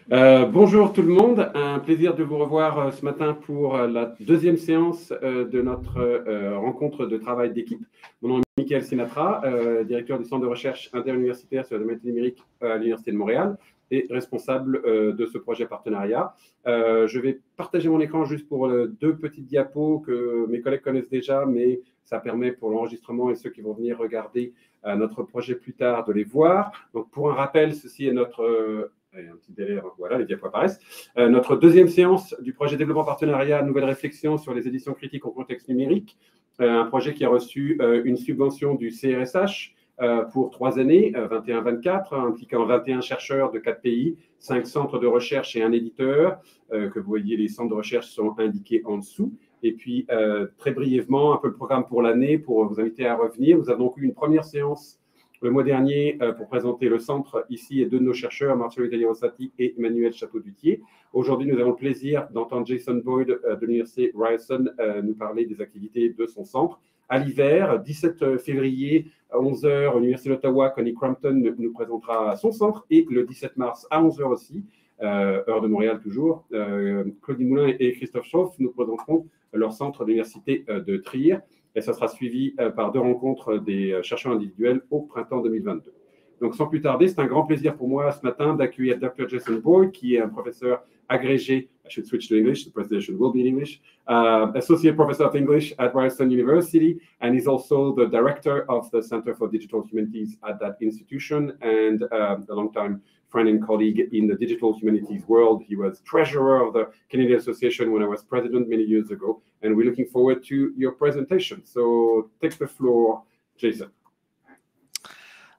Bonjour tout le monde, un plaisir de vous revoir ce matin pour la deuxième séance de notre rencontre de travail d'équipe. Mon nom est Michael Sinatra, directeur du centre de recherche interuniversitaire sur le domaine numérique à l'Université de Montréal et responsable de ce projet partenariat. Je vais partager mon écran juste pour deux petites diapos que mes collègues connaissent déjà, mais ça permet pour l'enregistrement et ceux qui vont venir regarder notre projet plus tard de les voir. Donc pour un rappel, ceci est notre un petit délai, voilà, les diapos apparaissent. Notre deuxième séance du projet développement partenariat Nouvelles réflexions sur les éditions critiques au contexte numérique, un projet qui a reçu une subvention du CRSH pour 3 années, 21-24, impliquant 21 chercheurs de 4 pays, 5 centres de recherche et un éditeur, que vous voyez, les centres de recherche sont indiqués en dessous. Et puis, très brièvement, un peu le programme pour l'année, pour vous inviter à revenir. Nous avons donc eu une première séance le mois dernier pour présenter le centre ici et deux de nos chercheurs, Marcello Italiano-Rossati et Emmanuel Chateau-Dutier. Aujourd'hui, nous avons le plaisir d'entendre Jason Boyd de l'Université Ryerson nous parler des activités de son centre. À l'hiver, 17 février à 11h, à l'Université d'Ottawa, Connie Crampton nous présentera son centre et le 17 mars à 11h aussi, heure de Montréal toujours, Claudine Moulin et Christophe Schauff nous présenteront leur centre de l'Université de Trier. Et ça sera suivi par 2 rencontres des chercheurs individuels au printemps 2022. Donc, sans plus tarder, c'est un grand plaisir pour moi ce matin d'accueillir Dr. Jason Boyd, qui est un professeur agrégé, I should switch to English, the presentation will be in English, Associate Professor of English at Ryerson University, and he's also the Director of the Center for Digital Humanities at that institution, and a long-time friend and colleague in the digital humanities world. He was treasurer of the Canadian Association when I was president many years ago, and we're looking forward to your presentation. So take the floor, Jason.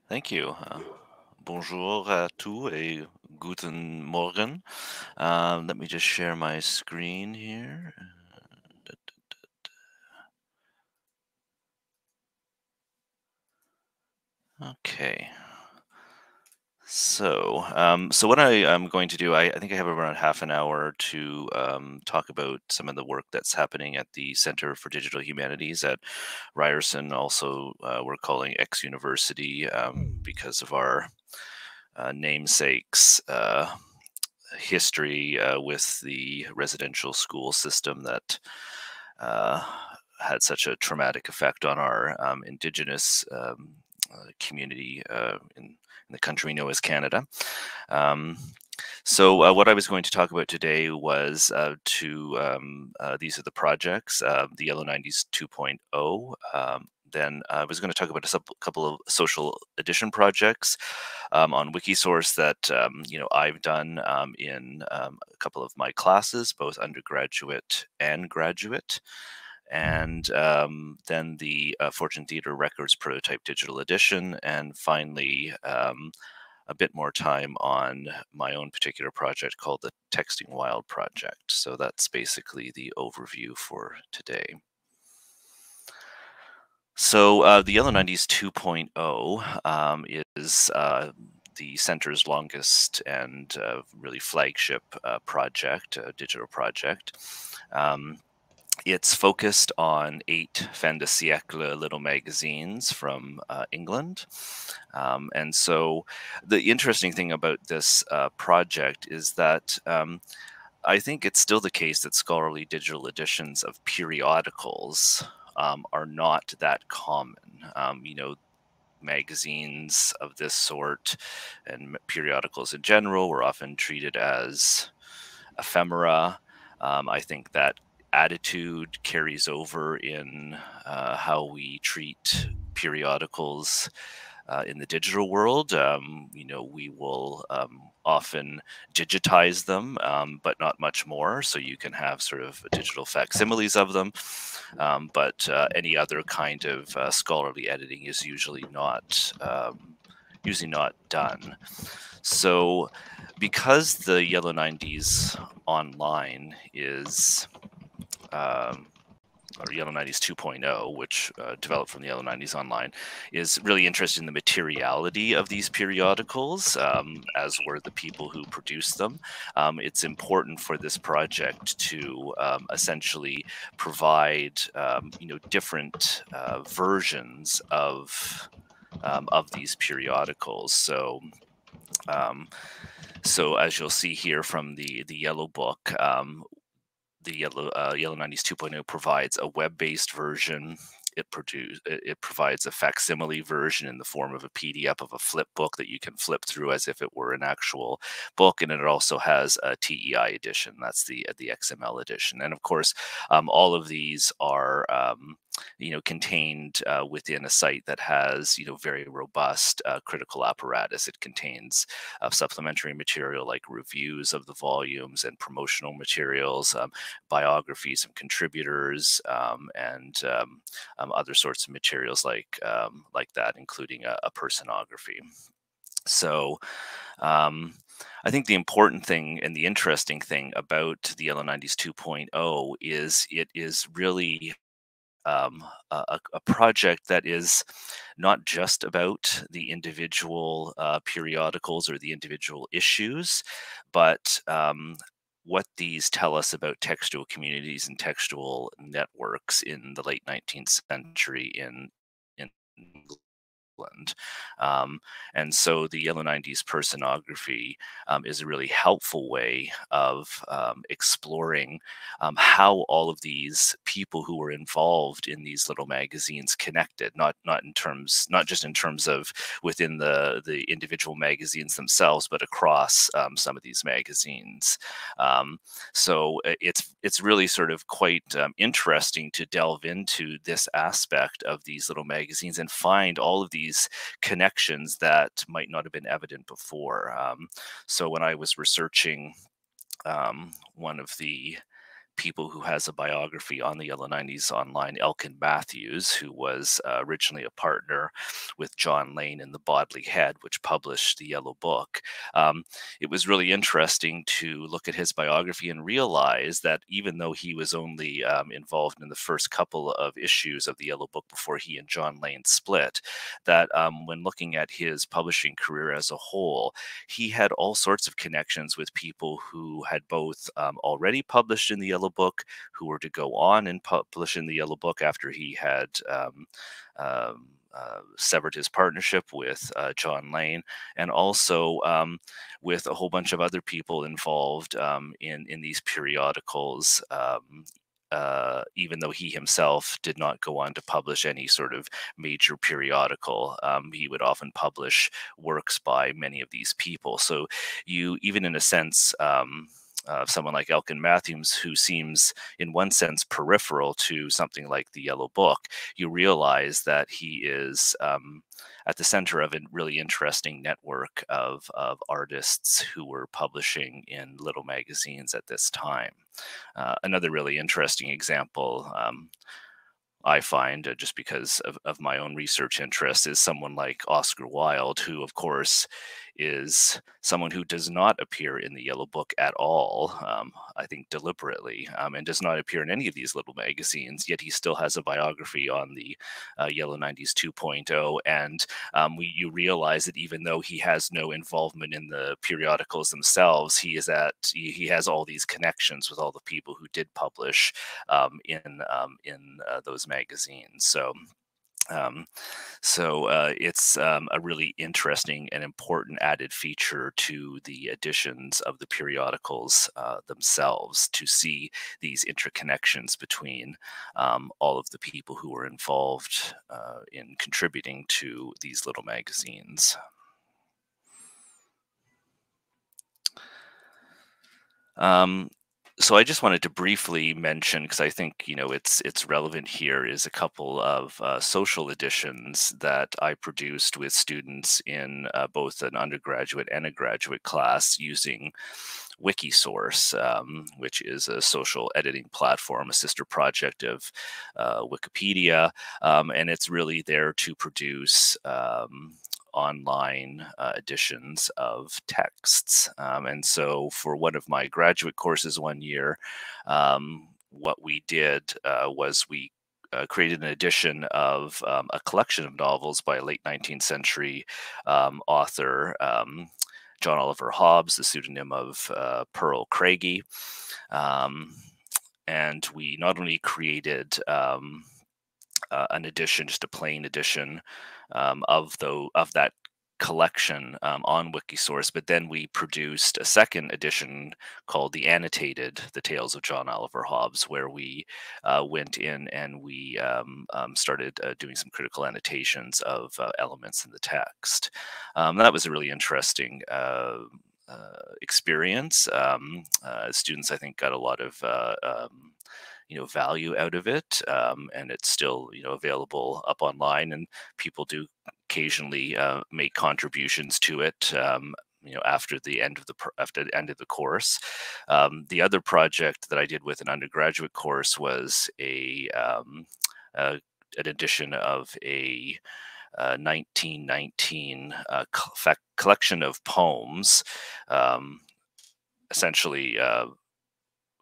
Thank you. Bonjour à tous et guten Morgen. Let me just share my screen here. Okay. So what I am going to do, I think I have around half an hour to talk about some of the work that's happening at the Center for Digital Humanities at Ryerson. Also, we're calling X University because of our namesake's history with the residential school system that had such a traumatic effect on our Indigenous community in the country we know as Canada. So what I was going to talk about today was these are the projects, the Yellow 90s 2.0. Then I was going to talk about a couple of social edition projects on Wikisource that I've done in a couple of my classes, both undergraduate and graduate. And then the Fortune Theatre Records Prototype Digital Edition, and finally a bit more time on my own particular project called the Texting Wilde Project. So that's basically the overview for today. So the Yellow 90s 2.0 is the center's longest and really flagship project, digital project. It's focused on 8 fin de siècle little magazines from England. And so the interesting thing about this project is that I think it's still the case that scholarly digital editions of periodicals are not that common. Magazines of this sort and periodicals in general were often treated as ephemera. I think that attitude carries over in how we treat periodicals in the digital world. We will often digitize them, but not much more. So you can have sort of digital facsimiles of them, but any other kind of scholarly editing is usually not done. So because the Yellow 90s online is or Yellow 90s 2.0, which developed from the Yellow 90s online, is really interested in the materiality of these periodicals, as were the people who produced them. It's important for this project to essentially provide, different versions of these periodicals. So So as you'll see here from the yellow book, the Yellow 90s 2.0 provides a web-based version. It provides a facsimile version in the form of a PDF of a flip book that you can flip through as if it were an actual book, and it also has a TEI edition. That's the XML edition, and of course, all of these are contained within a site that has very robust critical apparatus. It contains supplementary material like reviews of the volumes and promotional materials, biographies of contributors, and other sorts of materials like that, including a personography. So I think the important thing and the interesting thing about the Yellow 90s 2.0 is it is really a project that is not just about the individual periodicals or the individual issues, but what these tell us about textual communities and textual networks in the late 19th century in England. And so the Yellow 90s personography is a really helpful way of exploring how all of these people who were involved in these little magazines connected, not just in terms of within the individual magazines themselves, but across some of these magazines. So it's really sort of quite interesting to delve into this aspect of these little magazines and find all of these connections that might not have been evident before. So when I was researching one of the people who has a biography on the Yellow 90s online, Elkin Matthews, who was originally a partner with John Lane in the Bodley Head, which published the Yellow Book. It was really interesting to look at his biography and realize that even though he was only involved in the first couple of issues of the Yellow Book before he and John Lane split, that when looking at his publishing career as a whole, he had all sorts of connections with people who had both already published in the Yellow Book, who were to go on and publish in the Yellow Book after he had severed his partnership with John Lane, and also with a whole bunch of other people involved in these periodicals. Even though he himself did not go on to publish any sort of major periodical, he would often publish works by many of these people. So you, even in a sense, someone like Elkin Matthews, who seems in one sense peripheral to something like the Yellow Book, you realize that he is at the center of a really interesting network of artists who were publishing in little magazines at this time. Another really interesting example I find, just because of my own research interests, is someone like Oscar Wilde, who, of course, is someone who does not appear in the Yellow Book at all, I think deliberately, and does not appear in any of these little magazines, yet he still has a biography on the Yellow 90s 2.0, and you realize that even though he has no involvement in the periodicals themselves, he has all these connections with all the people who did publish in those magazines. So it's a really interesting and important added feature to the editions of the periodicals themselves, to see these interconnections between all of the people who were involved in contributing to these little magazines. So I just wanted to briefly mention, because I think it's relevant here, is a couple of social editions that I produced with students in both an undergraduate and a graduate class using Wikisource, which is a social editing platform, a sister project of Wikipedia, and it's really there to produce online editions of texts. And so for one of my graduate courses one year, what we did was we created an edition of a collection of novels by a late 19th century author, John Oliver Hobbes, the pseudonym of Pearl Craigie. And we not only created an edition, just a plain edition of that collection on Wikisource, but then we produced a second edition called The Annotated, The Tales of John Oliver Hobbes, where we went in and we started doing some critical annotations of elements in the text. That was a really interesting experience. Students, I think, got a lot of value out of it, and it's still available up online, and people do occasionally make contributions to it. After the end of the course. The other project that I did with an undergraduate course was an edition of a 1919 collection of poems, essentially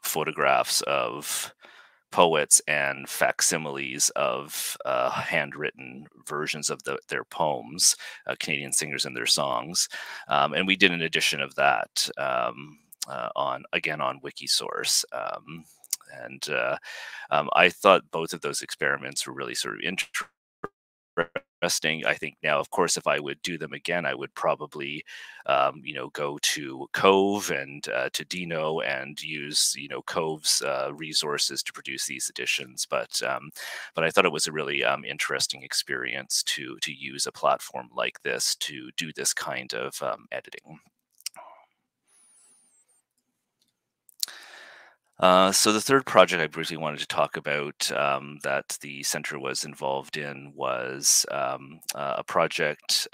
photographs of poets and facsimiles of handwritten versions of their poems, Canadian singers and their songs. And we did an edition of that on Wikisource. I thought both of those experiments were really sort of interesting. I think now, of course, if I would do them again, I would probably, go to Cove and to Dino and use, Cove's resources to produce these editions. But I thought it was a really interesting experience to use a platform like this to do this kind of editing. So the third project I briefly wanted to talk about that the center was involved in was a project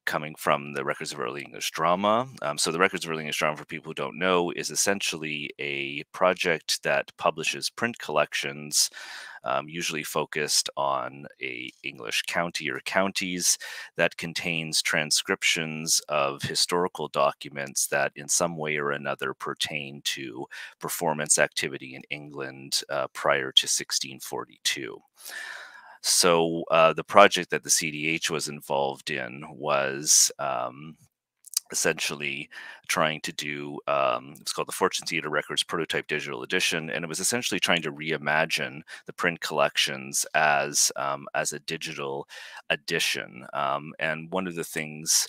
coming from the Records of Early English Drama. So the Records of Early English Drama, for people who don't know, is essentially a project that publishes print collections, usually focused on a English county or counties, that contains transcriptions of historical documents that in some way or another pertain to performance activity in England prior to 1642. So the project that the CDH was involved in was essentially trying to do, it's called the Fortune Theatre Records Prototype Digital Edition, and it was essentially trying to reimagine the print collections as a digital edition. And one of the things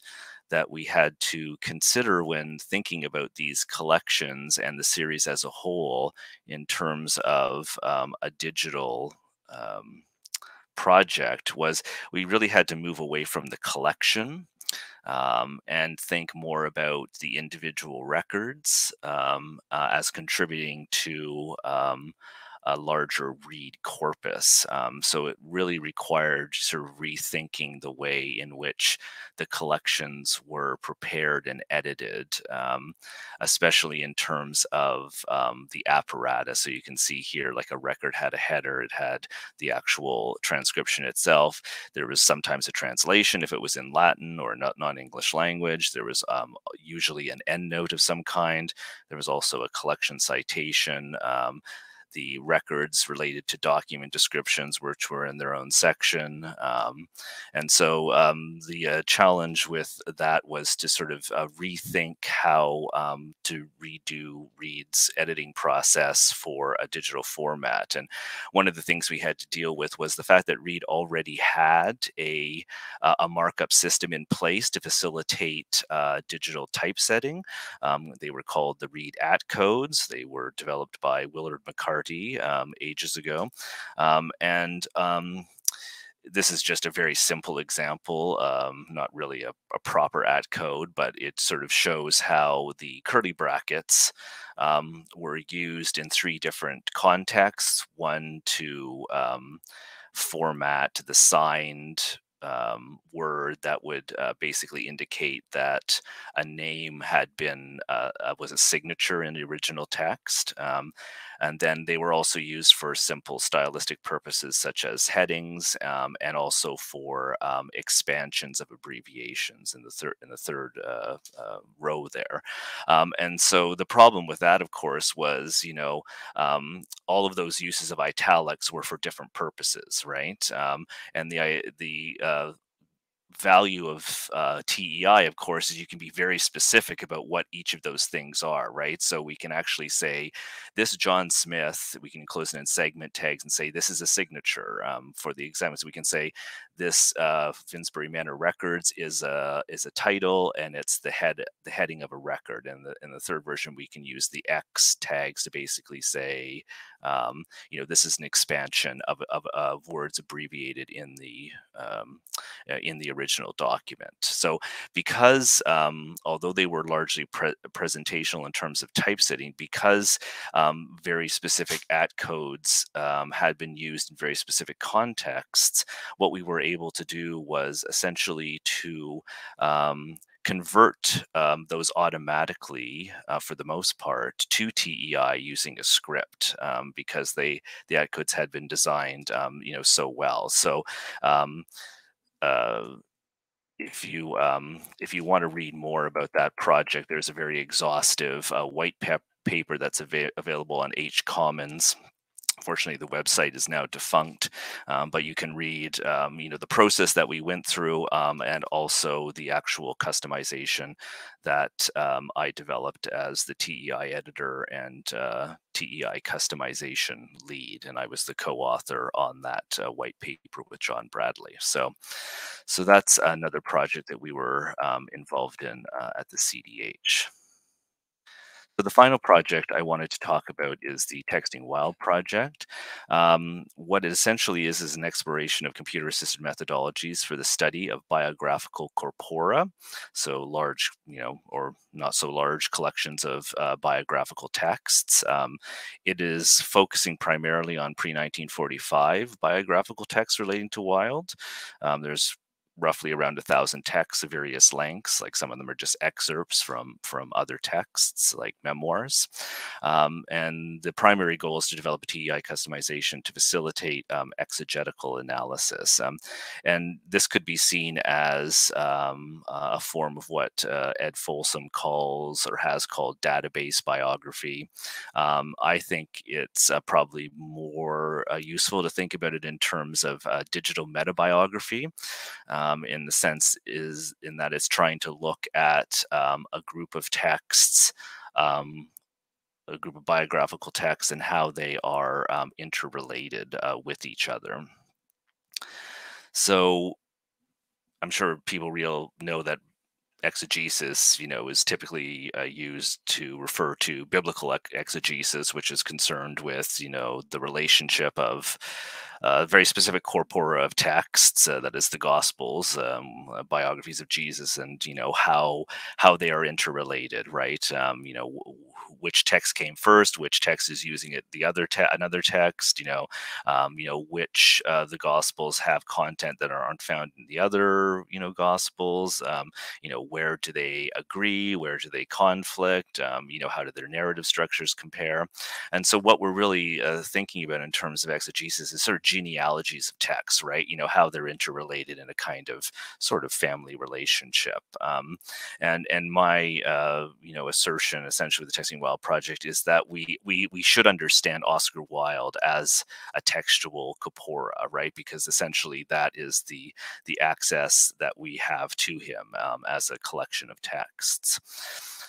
that we had to consider when thinking about these collections and the series as a whole in terms of a digital project was we really had to move away from the collection and think more about the individual records as contributing to a larger read corpus. So it really required sort of rethinking the way in which the collections were prepared and edited, especially in terms of the apparatus. So you can see here, like a record had a header, it had the actual transcription itself. There was sometimes a translation if it was in Latin or non-English language. There was usually an endnote of some kind. There was also a collection citation. The records related to document descriptions, which were in their own section. And so the challenge with that was to sort of rethink how to redo Reed's editing process for a digital format. And one of the things we had to deal with was the fact that Reed already had a markup system in place to facilitate digital typesetting. They were called the Reed AT codes. They were developed by Willard McCarty ages ago. This is just a very simple example, not really a proper AT code, but it sort of shows how the curly brackets were used in 3 different contexts. One to format the signed word that would basically indicate that a name had been was a signature in the original text. And then they were also used for simple stylistic purposes such as headings, and also for expansions of abbreviations in the third row there. And so the problem with that, of course, was all of those uses of italics were for different purposes, right? And the value of TEI, of course, is you can be very specific about what each of those things are, right? So we can actually say, this John Smith, we can enclose it in segment tags and say, this is a signature for the example. So we can say, this Finsbury Manor Records is a title, and it's the heading of a record. And in the third version, we can use the X tags to basically say, this is an expansion of words abbreviated in the original document. So because although they were largely presentational in terms of typesetting, because very specific codes had been used in very specific contexts, what we were able to do was essentially to convert those automatically, for the most part, to TEI using a script, because the ad codes had been designed, so well. So if you want to read more about that project, there's a very exhaustive white paper that's available on H Commons. Fortunately, the website is now defunct, but you can read, the process that we went through, and also the actual customization that I developed as the TEI editor and TEI customization lead, and I was the co-author on that white paper with John Bradley. So that's another project that we were involved in at the CDH. So the final project I wanted to talk about is the Texting Wilde project. What it essentially is an exploration of computer-assisted methodologies for the study of biographical corpora, so large, or not so large collections of biographical texts. It is focusing primarily on pre-1945 biographical texts relating to Wilde. There's roughly around 1,000 texts of various lengths. Like some of them are just excerpts from other texts, like memoirs. And the primary goal is to develop a TEI customization to facilitate exegetical analysis. And this could be seen as a form of what Ed Folsom calls, or has called, database biography. I think it's probably more useful to think about it in terms of digital metabiography. In the sense in that it's trying to look at a group of texts, a group of biographical texts, and how they are interrelated with each other. So I'm sure people know that exegesis, is typically used to refer to biblical exegesis, which is concerned with, the relationship of very specific corpora of texts, that is the Gospels, biographies of Jesus, and how they are interrelated, right? Which text came first, which text is using it, another text, which the Gospels have content that aren't found in the other, Gospels, where do they agree, where do they conflict, how do their narrative structures compare? And so what we're really thinking about in terms of exegesis is sort of genealogies of texts, right? How they're interrelated in a kind of sort of family relationship. And my assertion essentially with the Texting Wilde project is that we should understand Oscar Wilde as a textual corpora, right? Because essentially that is the access that we have to him as a collection of texts.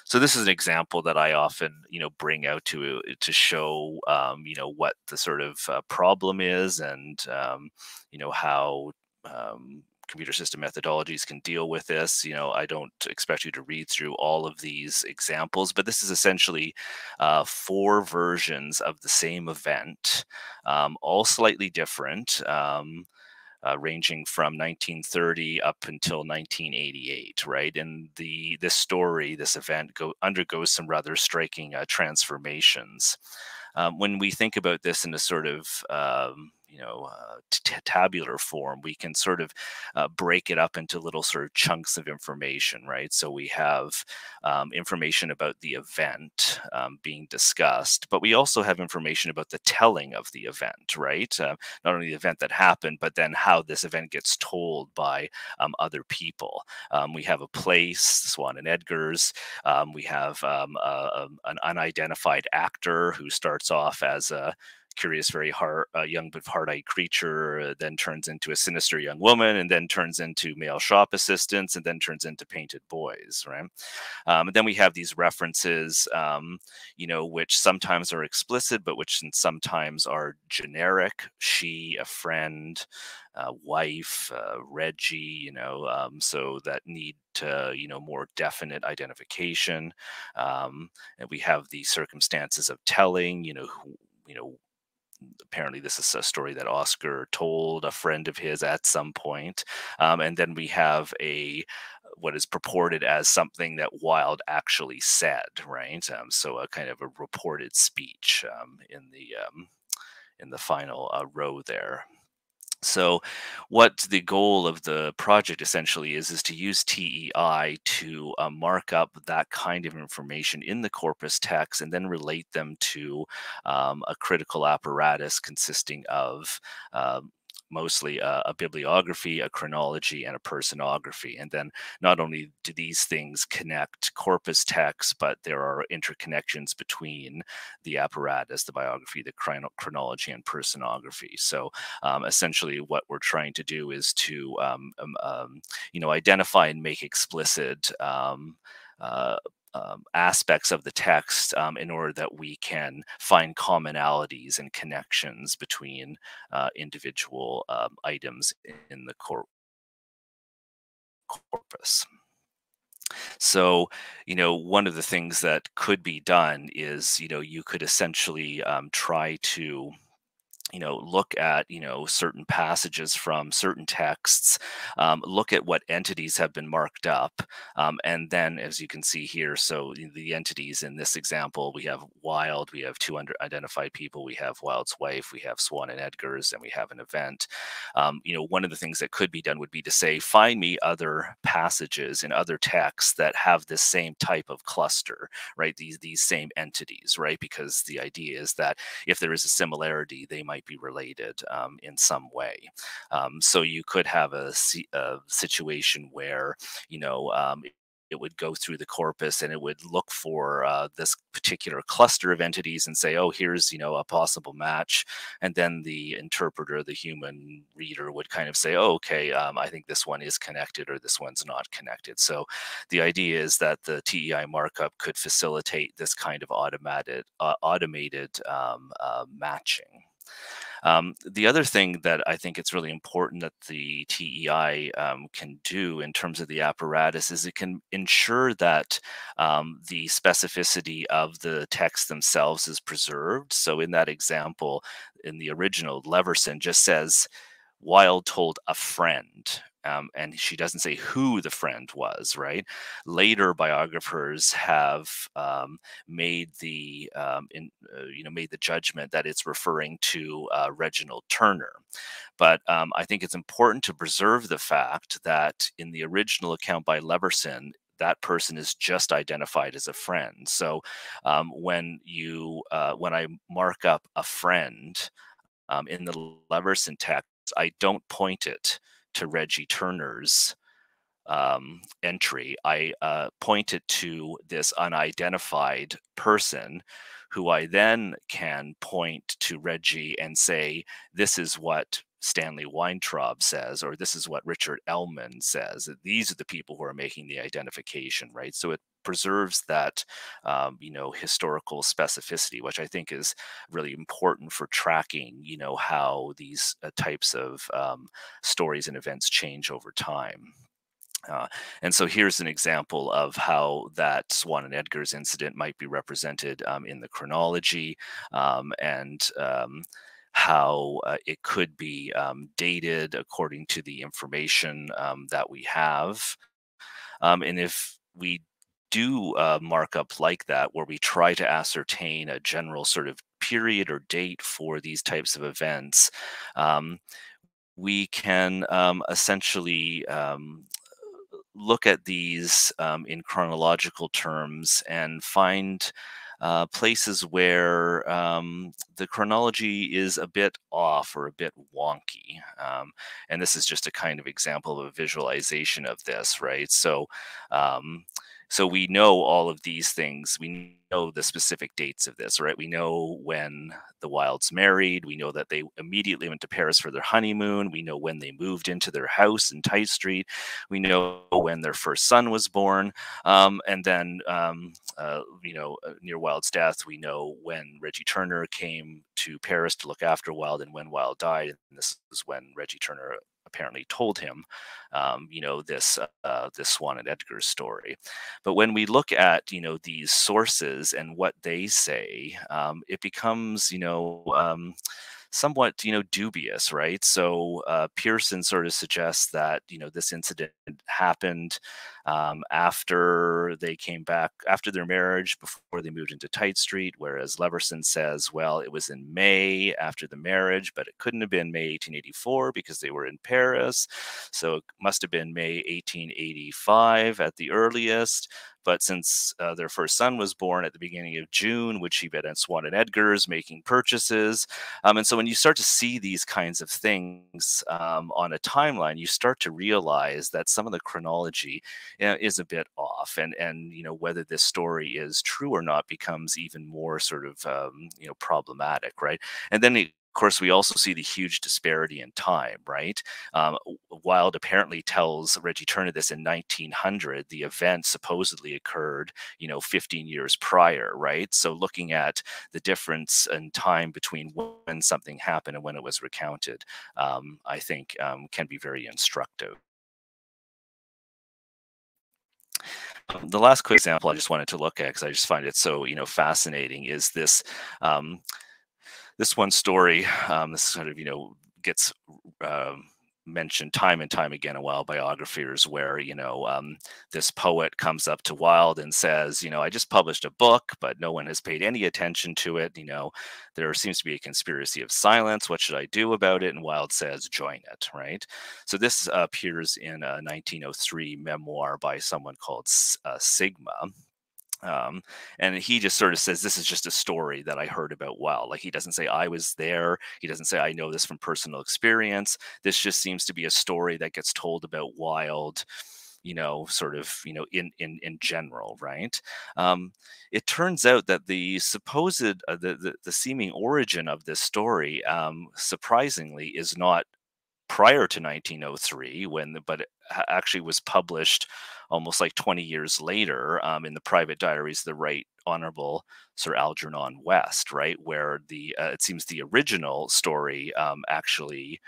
So this is an example that I often, bring out to show, what the sort of problem is, and how computer system methodologies can deal with this. I don't expect you to read through all of these examples, but this is essentially 4 versions of the same event, all slightly different. Ranging from 1930 up until 1988, right? And this event undergoes some rather striking transformations. When we think about this in a sort of tabular form, we can sort of break it up into little sort of chunks of information, right? So we have information about the event being discussed, but we also have information about the telling of the event, right? Not only the event that happened, but then how this event gets told by other people. We have a place, Swan and Edgar's. We have an unidentified actor who starts off as a curious, very young but hard-eyed creature, then turns into a sinister young woman, and then turns into male shop assistants, and then turns into painted boys, right? And then we have these references, which sometimes are explicit, but which sometimes are generic. She, a friend, wife, Reggie, so that need to, more definite identification. And we have the circumstances of telling, apparently this is a story that Oscar told a friend of his at some point. And then we have what is purported as something that Wilde actually said, right? So a kind of a reported speech in the final row there. So what the goal of the project essentially is to use TEI to mark up that kind of information in the corpus text and then relate them to a critical apparatus consisting of mostly a bibliography, a chronology, and a personography. And then not only do these things connect corpus texts, but there are interconnections between the apparatus, the biography, the chronology, and personography. So essentially what we're trying to do is to identify and make explicit aspects of the text in order that we can find commonalities and connections between individual items in the corpus. So, one of the things that could be done is, you could essentially try to look at, certain passages from certain texts, look at what entities have been marked up. And then, as you can see here, so the entities in this example, we have Wilde, we have two identified people, we have Wilde's wife, we have Swan and Edgar's, and we have an event. One of the things that could be done would be to say, find me other passages in other texts that have this same type of cluster, right? These same entities, right? Because the idea is that if there is a similarity, they might be related in some way. So you could have a situation where, it would go through the corpus and it would look for this particular cluster of entities and say, oh, here's, a possible match. And then the interpreter, the human reader, would kind of say, oh, okay, I think this one is connected or this one's not connected. So the idea is that the TEI markup could facilitate this kind of automated matching. The other thing that I think it's really important that the TEI can do in terms of the apparatus is it can ensure that the specificity of the text themselves is preserved. So in that example, in the original, Leverson just says, Wilde told a friend, and she doesn't say who the friend was, right? Later biographers have made the made the judgment that it's referring to Reginald Turner. But I think it's important to preserve the fact that in the original account by Leverson, that person is just identified as a friend. So when I mark up a friend in the Leverson text, I don't point it to Reggie Turner's entry. I point it to this unidentified person who I then can point to Reggie and say, this is what Stanley Weintraub says, or this is what Richard Ellman says. These are the people who are making the identification, right? So it preserves that, historical specificity, which I think is really important for tracking, how these types of stories and events change over time. And so here's an example of how that Swan and Edgar's incident might be represented in the chronology, and how it could be dated according to the information that we have. And if we do markup like that, where we try to ascertain a general sort of period or date for these types of events, we can essentially look at these in chronological terms and find places where the chronology is a bit off or a bit wonky. And this is just a kind of example of a visualization of this, right? So So we know all of these things. We know the specific dates of this, right? We know when the Wildes married. We know that they immediately went to Paris for their honeymoon. We know when they moved into their house in Tite Street. We know when their first son was born. And then, near Wilde's death, we know when Reggie Turner came to Paris to look after Wilde and when Wilde died. And this is when Reggie Turner apparently told him, this Swan and Edgar story. But when we look at, these sources and what they say, it becomes, somewhat, dubious, right? So Pearson sort of suggests that, this incident happened after they came back, after their marriage, before they moved into Tite Street, whereas Leverson says, well, it was in May after the marriage, but it couldn't have been May 1884 because they were in Paris. So it must have been May 1885 at the earliest. But since their first son was born at the beginning of June, which he bet on Swan and Edgar's making purchases. And so when you start to see these kinds of things on a timeline, you start to realize that some of the chronology is a bit off. And whether this story is true or not becomes even more sort of, problematic, right? And then of course, we also see the huge disparity in time, right? Wilde apparently tells Reggie Turner this in 1900. The event supposedly occurred, 15 years prior, right? So looking at the difference in time between when something happened and when it was recounted, I think can be very instructive. The last quick example I just wanted to look at, because I just find it so, fascinating, is this this one story. This sort of, gets mentioned time and time again in Wilde biographers, where this poet comes up to Wilde and says, I just published a book, but no one has paid any attention to it. There seems to be a conspiracy of silence. What should I do about it? And Wilde says, join it, right? So this appears in a 1903 memoir by someone called Sigma. And he just sort of says, this is just a story that I heard about Wilde. Like, he doesn't say I was there. He doesn't say I know this from personal experience. This just seems to be a story that gets told about Wilde, sort of, in general, right? It turns out that the supposed, the seeming origin of this story, surprisingly, is not prior to 1903, but it actually was published almost like 20 years later in the private diaries of the Right Honorable Sir Algernon West, right, where it seems the original story actually.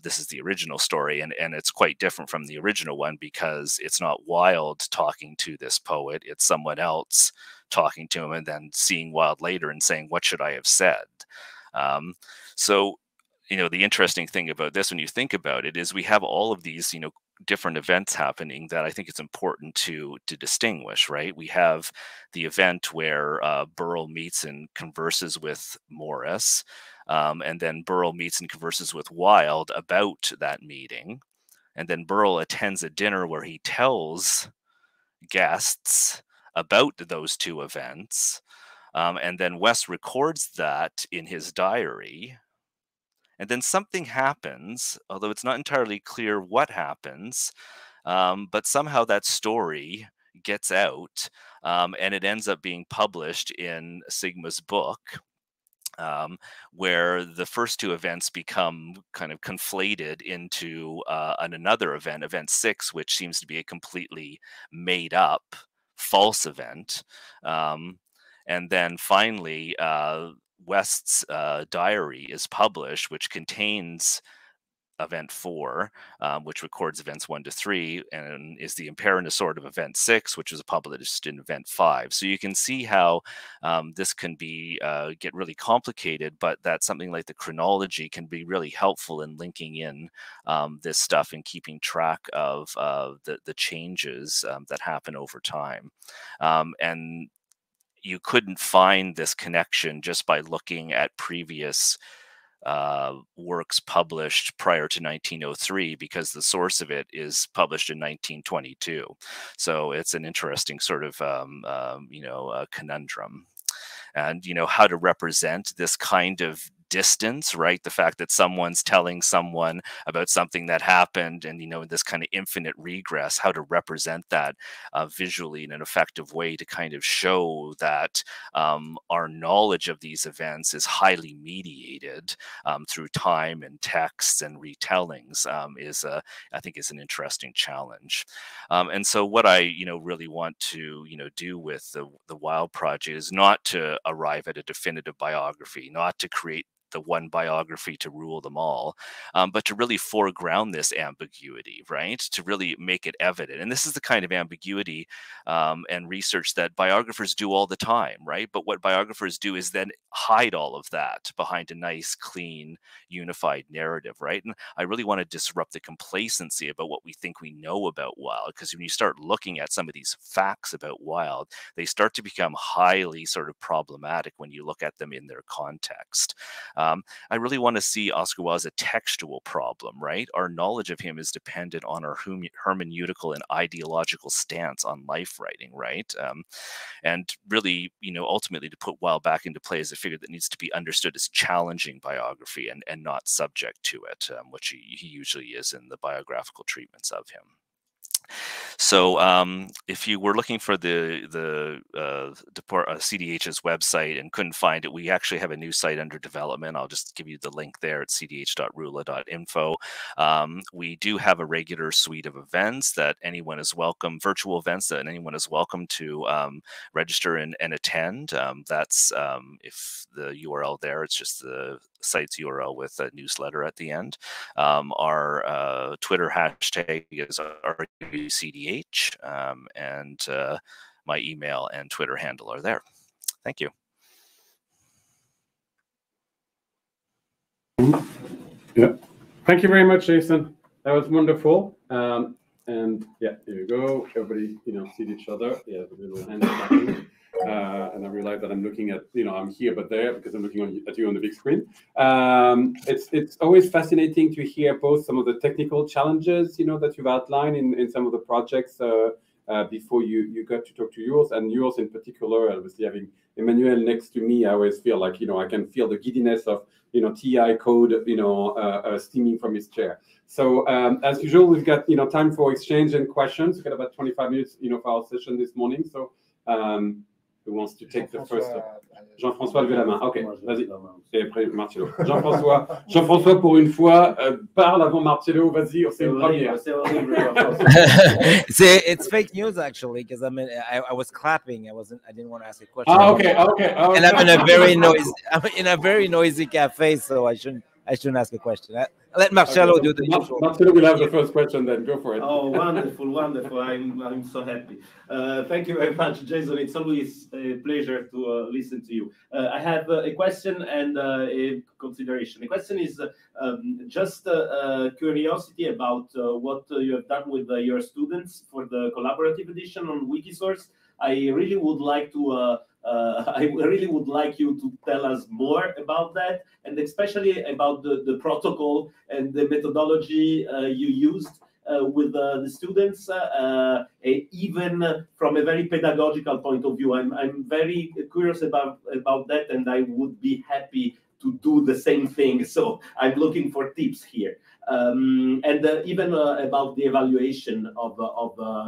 This is the original story, and it's quite different from the original one, because it's not Wilde talking to this poet, it's someone else talking to him and then seeing Wilde later and saying, what should I have said? So the interesting thing about this, when you think about it, is we have all of these, different events happening that I think it's important to distinguish, right? We have the event where Burrell meets and converses with Morris, and then Burrell meets and converses with Wilde about that meeting. And then Burrell attends a dinner where he tells guests about those two events. And then West records that in his diary. And then something happens, although it's not entirely clear what happens, but somehow that story gets out, and it ends up being published in Sigma's book, where the first two events become kind of conflated into another event, event 6, which seems to be a completely made up false event. And then finally, West's diary is published, which contains event 4, which records events 1 to 3, and is the apparent sort of event 6, which was published in event 5. So you can see how this can be get really complicated, but that something like the chronology can be really helpful in linking in this stuff and keeping track of the changes that happen over time. And you couldn't find this connection just by looking at previous works published prior to 1903, because the source of it is published in 1922. So it's an interesting sort of, conundrum. And, how to represent this kind of distance, right? The fact that someone's telling someone about something that happened, and in this kind of infinite regress, how to represent that visually in an effective way to kind of show that our knowledge of these events is highly mediated through time and texts and retellings I think is an interesting challenge. And so what I really want to do with the Wilde project is not to arrive at a definitive biography, not to create the one biography to rule them all, but to really foreground this ambiguity, right? To really make it evident. And this is the kind of ambiguity and research that biographers do all the time, right? But what biographers do is then hide all of that behind a nice, clean, unified narrative, right? And I really want to disrupt the complacency about what we think we know about Wilde, because when you start looking at some of these facts about Wilde, they start to become highly sort of problematic when you look at them in their context. I really want to see Oscar Wilde as a textual problem, right? Our knowledge of him is dependent on our hermeneutical and ideological stance on life writing, right? And really, ultimately to put Wilde back into play as a figure that needs to be understood as challenging biography and not subject to it, which he usually is in the biographical treatments of him. So if you were looking for the CDH's website and couldn't find it, we actually have a new site under development. I'll just give you the link there at cdh.rula.info. We do have a regular suite of events that anyone is welcome, virtual events that anyone is welcome to register and attend. That's if the URL there, it's just the site's URL with a newsletter at the end. Our Twitter hashtag is RUCDH, and my email and Twitter handle are there. Thank you. Yeah, thank you very much, Jason. That was wonderful. And yeah, here you go. Everybody, see each other. Yeah, the little hand clapping. And I realize that I'm looking at, I'm here but there because I'm looking at you on the big screen. It's always fascinating to hear both some of the technical challenges, that you've outlined in some of the projects before you got to talk to yours, and yours in particular. Obviously, having Emmanuel next to me, I always feel like, I can feel the giddiness of, TI code, steaming from his chair. So as usual, we've got, time for exchange and questions. We've got about 25 minutes, for our session this morning. So who wants to take the first? Jean-François, levez la main. OK, vas-y. Et après, Marcello. Jean-François, pour une fois, parle avant Marcello. Vas-y, c'est une première. It's fake news, actually, because I was clapping. I didn't want to ask a question. OK. And I'm in a very noisy cafe, so I shouldn't ask a question. Let Marcello do the usual. Marcello will have the first question then. Go for it. Oh, wonderful. I'm so happy. Thank you very much, Jason. It's always a pleasure to listen to you. I have a question and a consideration. The question is just curiosity about what you have done with your students for the collaborative edition on Wikisource. I really would like you to tell us more about that, and especially about the protocol and the methodology you used with the students, even from a very pedagogical point of view. I'm very curious about that, and I would be happy to do the same thing. So I'm looking for tips here. And even about the evaluation of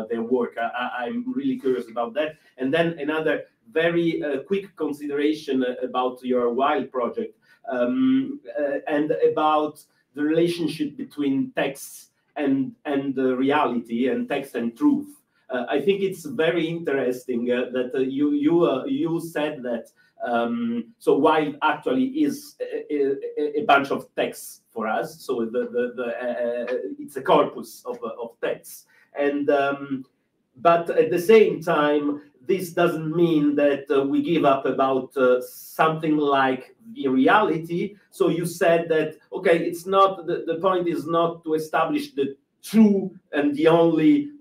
their work. I'm really curious about that. And then another very quick consideration about your Wilde project and about the relationship between text and reality, and text and truth. I think it's very interesting that you said that so Wilde actually is a bunch of texts for us. So it's a corpus of texts, and but at the same time, this doesn't mean that we give up about something like the reality. So you said that, okay, it's not the point is not to establish the true and the only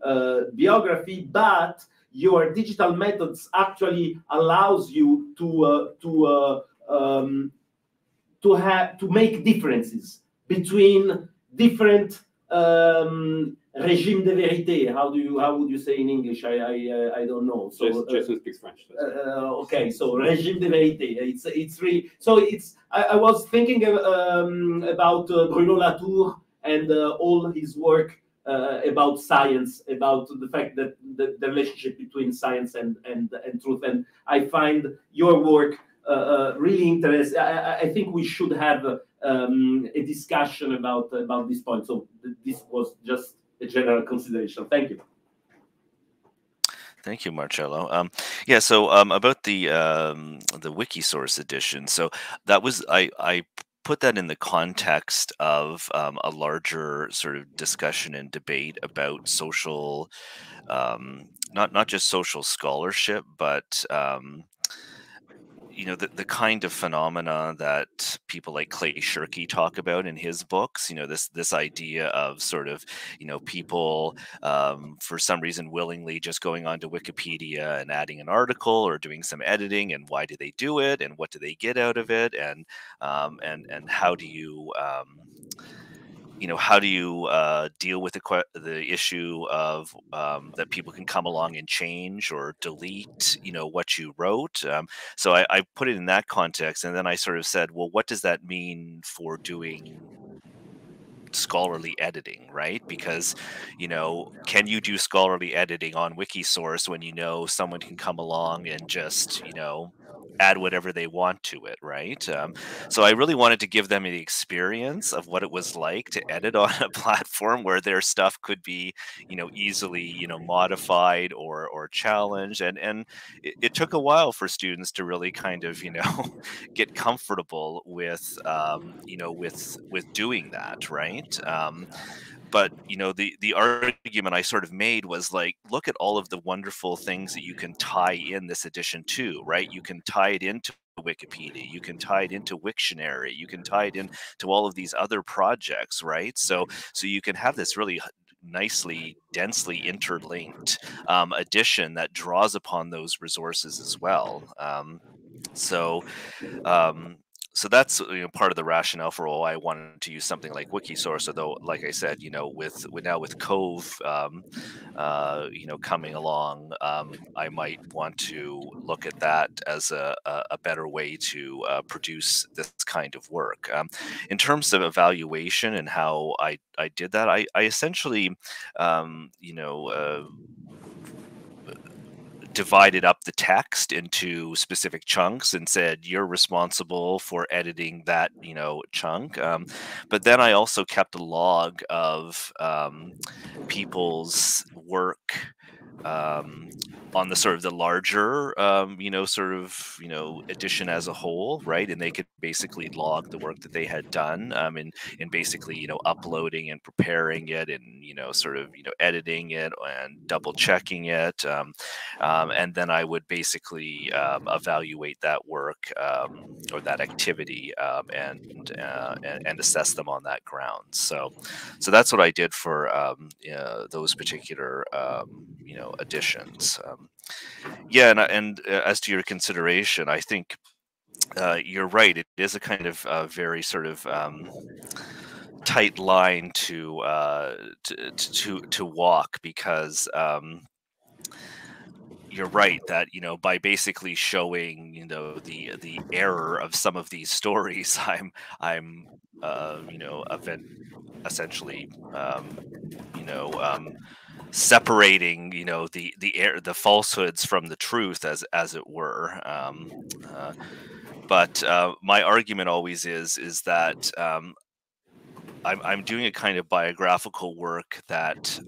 biography, but your digital methods actually allows you to make differences between different régime de vérité. How would you say in English? I don't know. So Jason speaks French. Okay, so régime de vérité. It's really so. I was thinking about Bruno Latour and all his work about science, about the fact that the relationship between science and truth. And I find your work really interesting. I think we should have a discussion about this point. So this was just a general consideration. Thank you. Thank you, Marcello. Yeah, so about the Wikisource edition. So that was I put that in the context of a larger sort of discussion and debate about social, not just social scholarship, but you know, the kind of phenomena that people like Clay Shirky talk about in his books. You know, this idea of sort of, you know, people for some reason willingly just going onto Wikipedia and adding an article or doing some editing, and why do they do it, and what do they get out of it, and how do you you know, how do you deal with the issue of that people can come along and change or delete, you know, what you wrote? So I put it in that context, and then I sort of said, well, what does that mean for doing scholarly editing, right? Because, you know, can you do scholarly editing on Wikisource when you know someone can come along and just, you know, add whatever they want to it, right? So I really wanted to give them the experience of what it was like to edit on a platform where their stuff could be, you know, easily, you know, modified or challenged, and it took a while for students to really kind of, you know, get comfortable with, you know, with doing that, right? But you know, the argument I sort of made was like, look at all of the wonderful things that you can tie in this edition to, right? You can tie it into Wikipedia, you can tie it into Wiktionary, you can tie it in to all of these other projects, right? So you can have this really nicely, densely interlinked edition that draws upon those resources as well. So um, so that's, you know, part of the rationale for why I wanted to use something like Wikisource. Although, like I said, you know, with now with Cove, you know, coming along, I might want to look at that as a better way to produce this kind of work. In terms of evaluation and how I did that, I essentially, you know, divided up the text into specific chunks and said, you're responsible for editing that, you know, chunk. But then I also kept a log of people's work on the sort of the larger, you know, sort of, you know, edition as a whole, right? And they could basically log the work that they had done, in basically, you know, uploading and preparing it, and, you know, sort of, you know, editing it and double checking it, and then I would basically evaluate that work or that activity, and assess them on that ground. So that's what I did for those particular you know, editions. Yeah, and as to your consideration, I think you're right. It is a kind of very sort of tight line to walk, because you're right that, you know, by basically showing, you know, the error of some of these stories, I'm you know, essentially you know, separating, you know, the falsehoods from the truth, as it were. But my argument always is that I'm doing a kind of biographical work that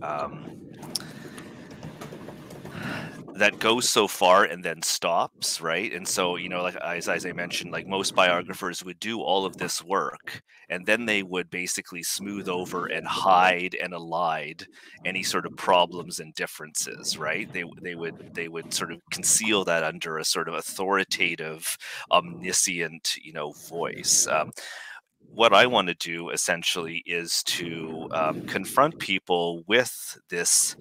that goes so far and then stops, right? And so, you know, like as I mentioned, like most biographers would do all of this work, and then they would basically smooth over and hide and elide any sort of problems and differences, right? They would sort of conceal that under a sort of authoritative, omniscient, you know, voice. What I want to do essentially is to confront people with this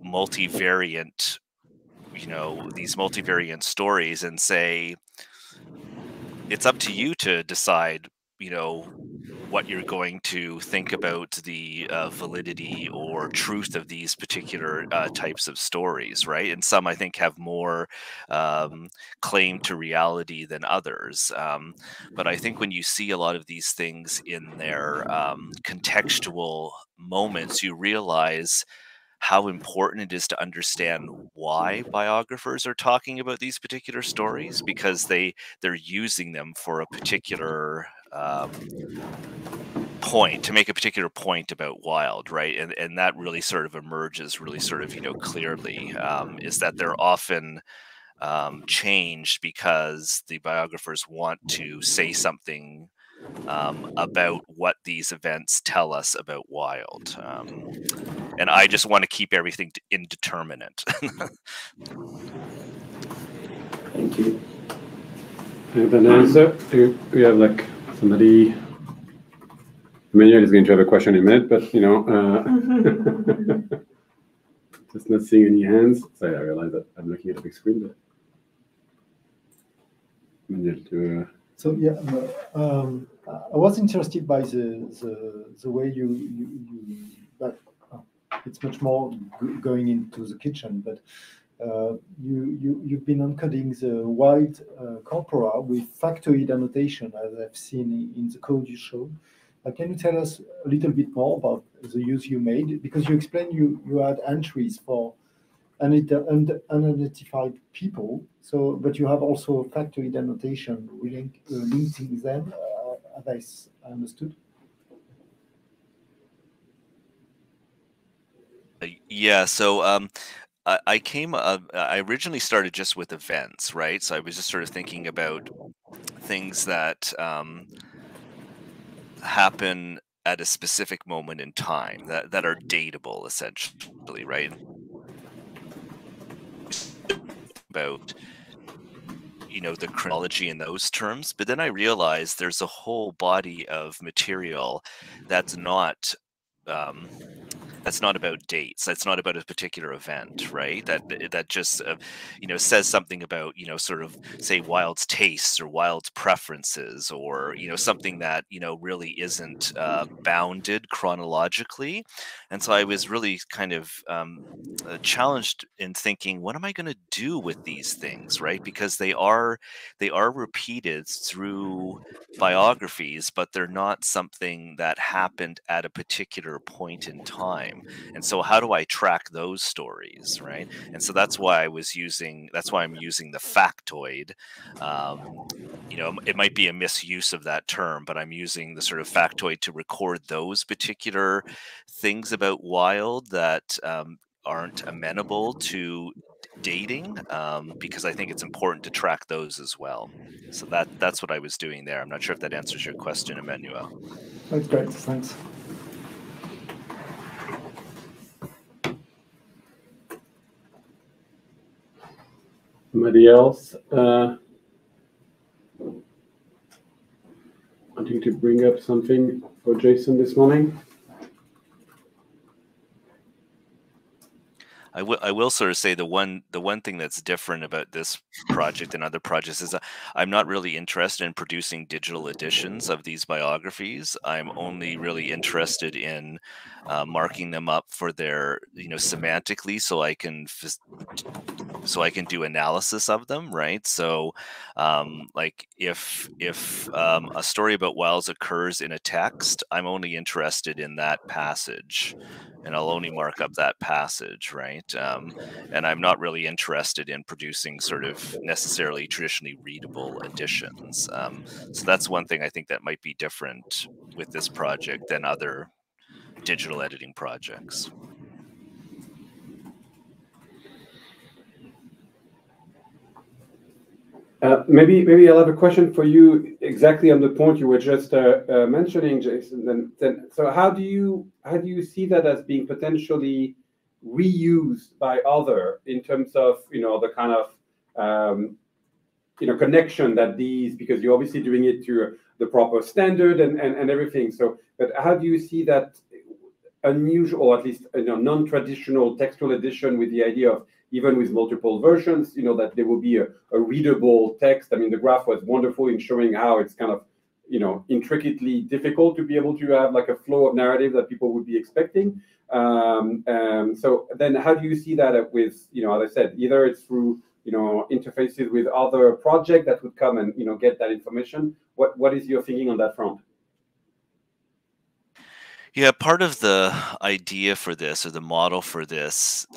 multivariant, you know, these multivariant stories, and say, it's up to you to decide you know, what you're going to think about the validity or truth of these particular types of stories, right? And some, I think, have more claim to reality than others. But I think when you see a lot of these things in their contextual moments, you realize how important it is to understand why biographers are talking about these particular stories, because they're using them for a particular point, to make a particular point about Wilde, right? And that really sort of emerges really sort of, you know, clearly, is that they're often changed because the biographers want to say something about what these events tell us about Wilde. And I just want to keep everything indeterminate. Thank you. I have an answer. We have like somebody. Emmanuel is going to have a question in a minute, but you know, just not seeing any hands. Sorry, I realize that I'm looking at a big screen. But Emmanuel, to. So yeah, I was interested by the way but it's much more going into the kitchen. But you've been encoding the Wilde corpora with factoid annotation, as I've seen in the code you showed. Can you tell us a little bit more about the use you made? Because you explained you had entries for unidentified people. So, but you have also factoid annotation linking them, as I understood. Yeah. So I originally started just with events, right? So I was just sort of thinking about things that happen at a specific moment in time that are dateable, essentially, right? About, you know, the chronology in those terms, but then I realized there's a whole body of material that's not about dates. That's not about a particular event, right? That just you know, says something about, you know, sort of say Wilde's tastes or Wilde's preferences, or, you know, something that, you know, really isn't bounded chronologically. And so I was really kind of challenged in thinking, what am I going to do with these things, right? Because they are repeated through biographies, but they're not something that happened at a particular point in time. And so how do I track those stories, right? And so that's why I'm using the factoid. You know, it might be a misuse of that term, but I'm using the sort of factoid to record those particular things about Wilde that aren't amenable to dating, because I think it's important to track those as well. So that's what I was doing there. I'm not sure if that answers your question, Emmanuel. That's great, thanks. Somebody else wanting to bring up something for Jason this morning? I will sort of say the one thing that's different about this project and other projects is I'm not really interested in producing digital editions of these biographies. I'm only really interested in marking them up for their, you know, semantically, so I can do analysis of them, right? So like if a story about Wilde occurs in a text, I'm only interested in that passage, and I'll only mark up that passage, right? And I'm not really interested in producing sort of necessarily traditionally readable editions. So that's one thing I think that might be different with this project than other digital editing projects. Maybe I'll have a question for you exactly on the point you were just mentioning, Jason. So how do you see that as being potentially reused by other, in terms of, you know, the kind of you know, connection that these, because you're obviously doing it to the proper standard and everything. So, but how do you see that unusual, or at least, you know, non-traditional textual edition, with the idea of, even with multiple versions, you know, that there will be a readable text? I mean, the graph was wonderful in showing how it's kind of, intricately difficult to be able to have like a flow of narrative that people would be expecting. So then how do you see that with, as I said, either it's through, interfaces with other projects that would come and, get that information? What is your thinking on that front? Yeah, part of the idea for this, or the model for this,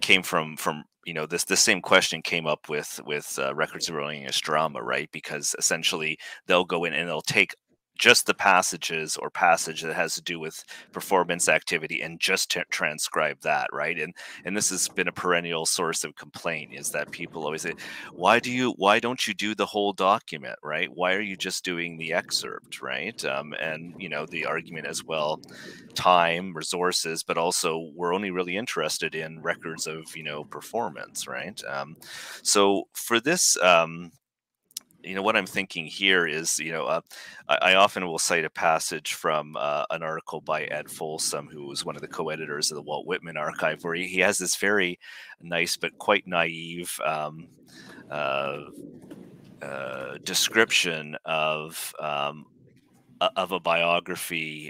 came from this same question came up with Records of Early English Drama, right? Because essentially they'll go in and they'll take just the passages or passage that has to do with performance activity and just transcribe that, right? And this has been a perennial source of complaint, is that people always say, why don't you do the whole document, right? Why are you just doing the excerpt, right? And the argument as well, time, resources, but also we're only really interested in records of performance, right? So for this, what I'm thinking here is, I often will cite a passage from an article by Ed Folsom, who was one of the co-editors of the Walt Whitman Archive, where he has this very nice but quite naive description of a biography.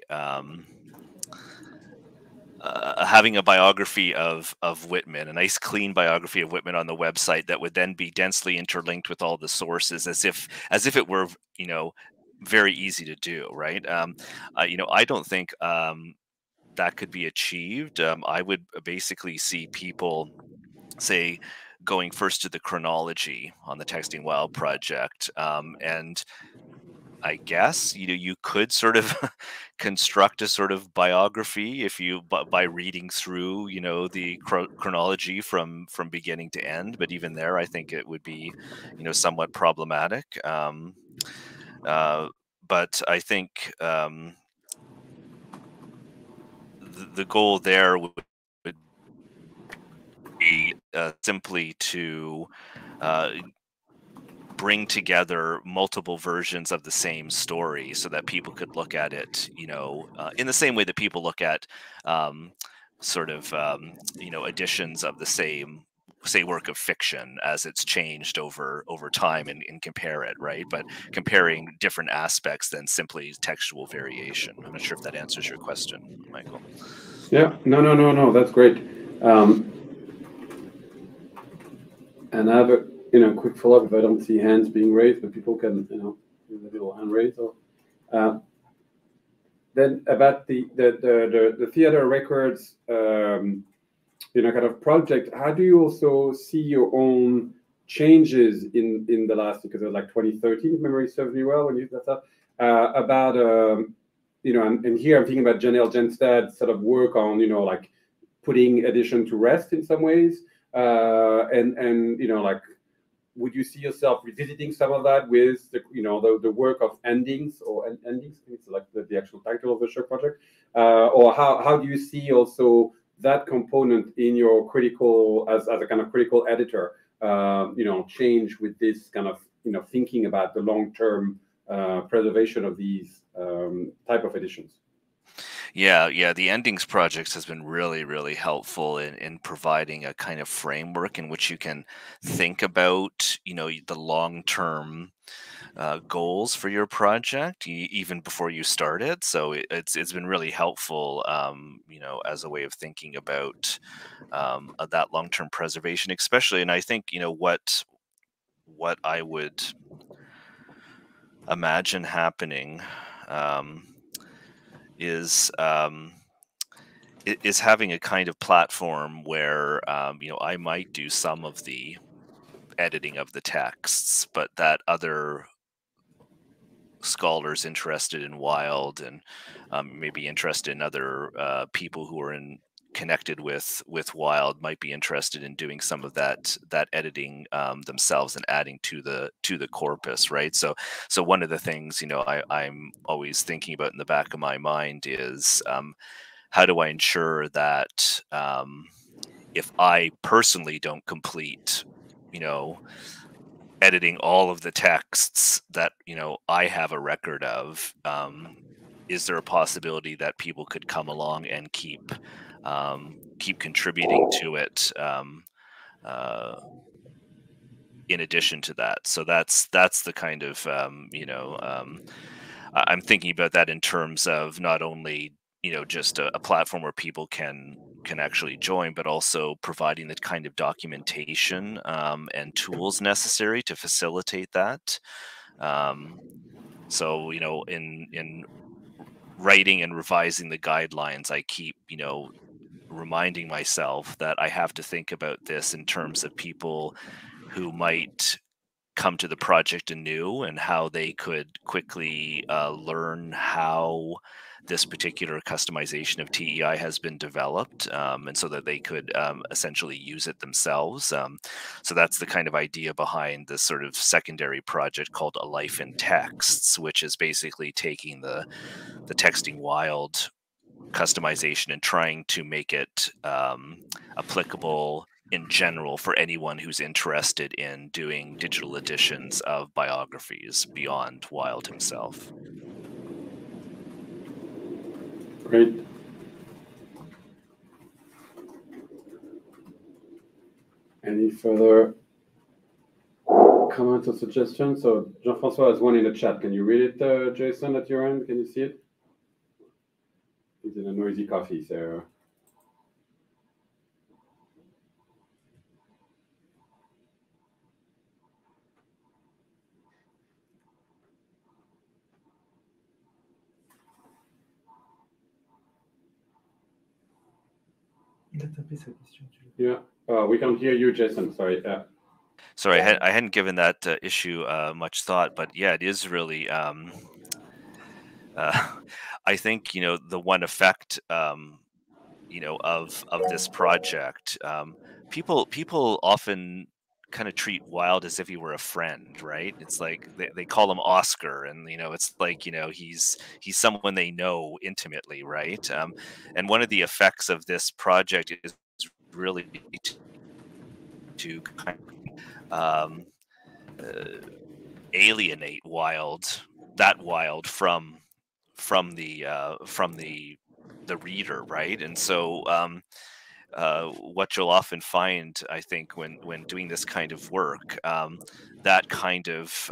Having a biography of Whitman, a nice clean biography of Whitman on the website that would then be densely interlinked with all the sources, as if it were very easy to do, right? I don't think that could be achieved. I would basically see people, say, going first to the chronology on the Texting Wilde project, and I guess you could sort of construct a sort of biography if you by reading through the chronology from beginning to end. But even there, I think it would be somewhat problematic. But I think the goal there would be simply to bring together multiple versions of the same story, so that people could look at it, in the same way that people look at editions of the same, say, work of fiction as it's changed over time, and compare it, right? But comparing different aspects than simply textual variation. I'm not sure if that answers your question, Michael. Yeah, no, that's great. And I have a quick follow-up if I don't see hands being raised, but people can do the little hand raise. Then about the theater records kind of project, how do you also see your own changes in the last, because it was like 2013, if memory serves me well, when you did that about and here I'm thinking about Janelle Genstad's sort of work on like putting edition to rest in some ways, and like, would you see yourself revisiting some of that with the work of endings, or endings? It's like the actual title of the show project, or how do you see also that component in your critical, as a kind of critical editor, change with this kind of thinking about the long-term preservation of these type of editions? Yeah, the Endings project has been really, really helpful in providing a kind of framework in which you can think about, the long-term goals for your project, even before you start it. So it's been really helpful, as a way of thinking about that long-term preservation, especially. And I think, what I would imagine happening is having a kind of platform where I might do some of the editing of the texts, but that other scholars interested in Wilde and maybe interested in other people who are connected with Wilde might be interested in doing some of that editing themselves and adding to the corpus, right? So one of the things I'm always thinking about in the back of my mind is how do I ensure that if I personally don't complete editing all of the texts that I have a record of, is there a possibility that people could come along and keep contributing to it in addition to that. So that's the kind of I'm thinking about that in terms of not only just a platform where people can actually join, but also providing the kind of documentation and tools necessary to facilitate that. So in writing and revising the guidelines, I keep reminding myself that I have to think about this in terms of people who might come to the project anew and how they could quickly learn how this particular customization of TEI has been developed, and so that they could essentially use it themselves. So that's the kind of idea behind this sort of secondary project called A Life in Texts, which is basically taking the texting Wilde customization and trying to make it applicable in general for anyone who's interested in doing digital editions of biographies beyond Wilde himself. Great. Any further comments or suggestions? So Jean-François has one in the chat. Can you read it, Jason, at your end? Can you see it? He's in a noisy coffee, so... Yeah, we can't hear you, Jason. Sorry. Sorry, I hadn't given that issue much thought, but yeah, it is really. I think the one effect of this project. People often kind of treat Wilde as if he were a friend, right? It's like they call him Oscar, and it's like he's someone they know intimately, right? And one of the effects of this project is really to kind of alienate Wilde from the reader, right? And so what you'll often find, I think, when doing this kind of work, that kind of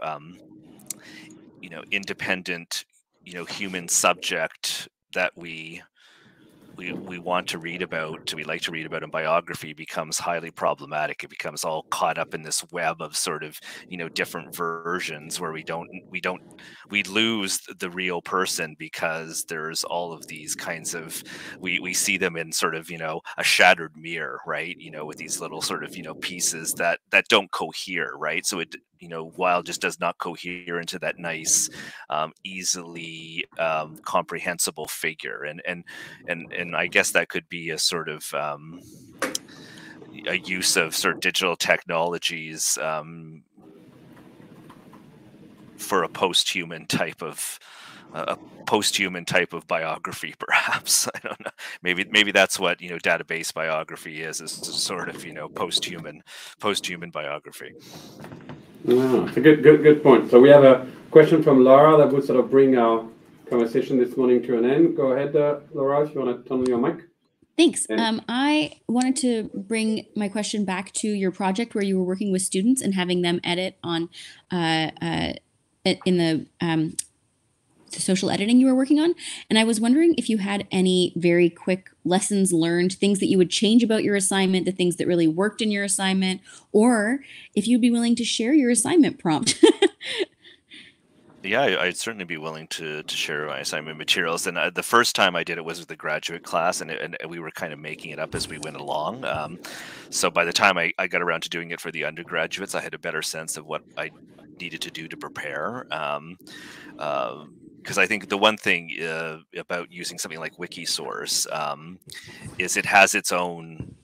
independent human subject that we want to read about, we like to read about in biography, becomes highly problematic. It becomes all caught up in this web of sort of different versions where we lose the real person, because there's all of these kinds of we see them in sort of a shattered mirror, right? With these little sort of pieces that don't cohere, right? So it Wilde just does not cohere into that nice, easily comprehensible figure, and I guess that could be a sort of a use of sort of digital technologies for a post-human type of biography, perhaps. I don't know. Maybe that's what database biography is sort of post-human biography. Yeah, it's a good point. So we have a question from Laura that would sort of bring our conversation this morning to an end. Go ahead, Laura, if you want to turn on your mic. Thanks. I wanted to bring my question back to your project where you were working with students and having them edit on in the social editing you were working on. And I was wondering if you had any very quick lessons learned, things that you would change about your assignment, the things that really worked in your assignment, or if you'd be willing to share your assignment prompt. Yeah, I'd certainly be willing to share my assignment materials. And the first time I did it was with the graduate class, and we were kind of making it up as we went along. So by the time I got around to doing it for the undergraduates, I had a better sense of what I needed to do to prepare. Because I think the one thing about using something like Wikisource is it has its own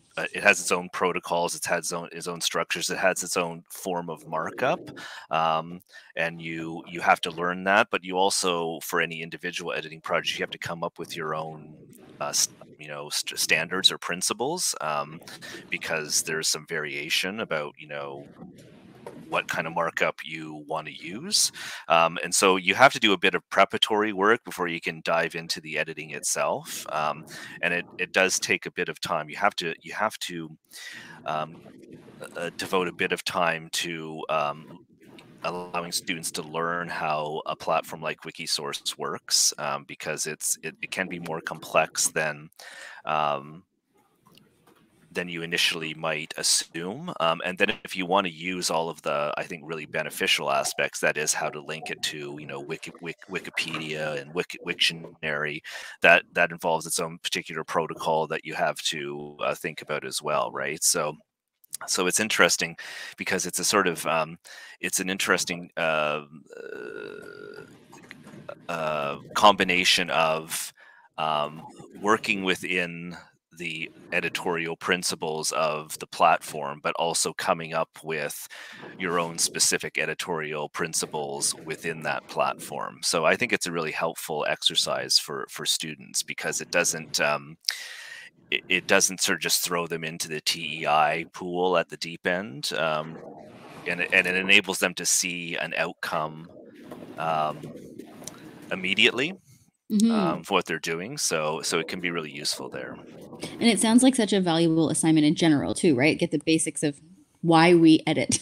protocols, it has its own structures, it has its own form of markup, and you have to learn that. But you also, for any individual editing project, you have to come up with your own standards or principles, because there's some variation about what kind of markup you want to use, and so you have to do a bit of preparatory work before you can dive into the editing itself, and it does take a bit of time. You have to devote a bit of time to allowing students to learn how a platform like Wikisource works, because it can be more complex than you initially might assume. And then if you want to use all of the, I think, really beneficial aspects, that is how to link it to, Wikipedia and Wiktionary, that involves its own particular protocol that you have to think about as well, right? So it's interesting because it's a sort of, it's an interesting combination of working within the editorial principles of the platform, but also coming up with your own specific editorial principles within that platform. So I think it's a really helpful exercise for students, because it doesn't sort of just throw them into the TEI pool at the deep end, and it enables them to see an outcome immediately for what they're doing. So it can be really useful there. And it sounds like such a valuable assignment in general too, right? Get the basics of why we edit.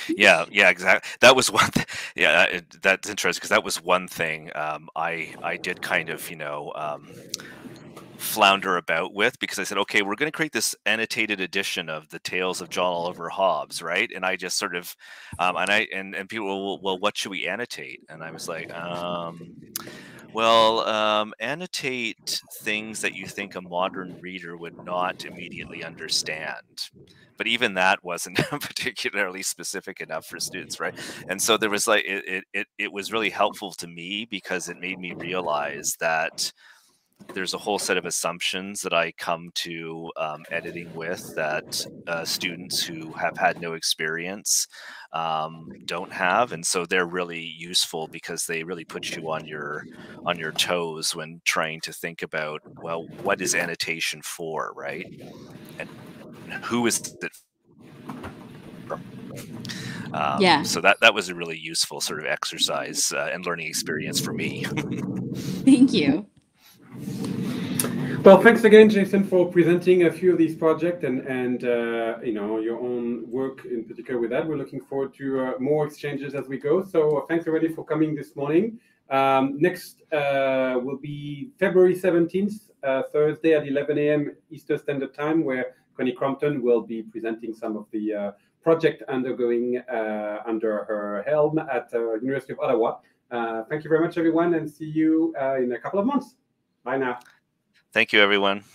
Yeah, exactly. That was one thing. Yeah, that's interesting, because that was one thing I did kind of, flounder about with, because I said, okay, we're going to create this annotated edition of the Tales of John Oliver Hobbes, right? And I just sort of, and people, well, what should we annotate? And I was like, annotate things that you think a modern reader would not immediately understand. But even that wasn't particularly specific enough for students, right? And so there was like, it was really helpful to me, because it made me realize that there's a whole set of assumptions that I come to editing with that students who have had no experience don't have, and so they're really useful, because they really put you on your toes when trying to think about, well, what is annotation for, right? And who is it for? So that was a really useful sort of exercise and learning experience for me. Thank you. Well, thanks again, Jason, for presenting a few of these projects and your own work in particular with that. We're looking forward to more exchanges as we go. So thanks everybody for coming this morning. Next will be February 17th, Thursday at 11 a.m. Eastern Standard Time, where Connie Crompton will be presenting some of the project undergoing under her helm at University of Ottawa. Thank you very much, everyone, and see you in a couple of months. Bye now. Thank you, everyone.